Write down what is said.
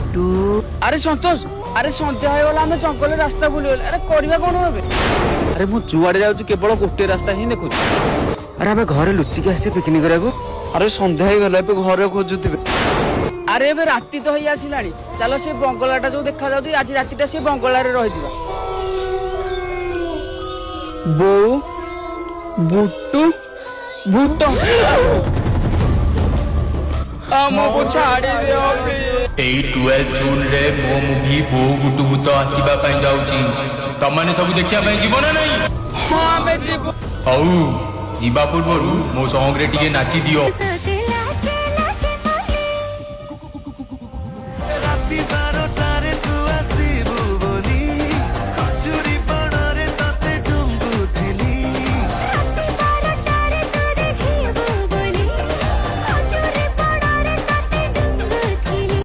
गुड्डू अरे संतोष अरे सन्ध्या हो गला जंगल रास्ता बुली अरे करवा कौन हे अरे मु जुआड़े जाऊँ केवल गोटे रास्ता ही देखु अरे आम घरे लुचिकी आसी पिकनिक करने अरे सन्ध्या हो गला घर खोजुवे अरे एबे राति तो हो आसला चलो से बंगलाटा जो देखा जाऊँ आज रातिटा से बंगला रही बो बुटू भूत हमको छाड़ी दे 12 जून रे मो मूवी बो गुटु भूत आसीबा पई जाउची तमने सब देखिया पई जीवन नहीं हां मैं जीव हौ जीवा पूर्वरु मो संग रे टिके नाची दियो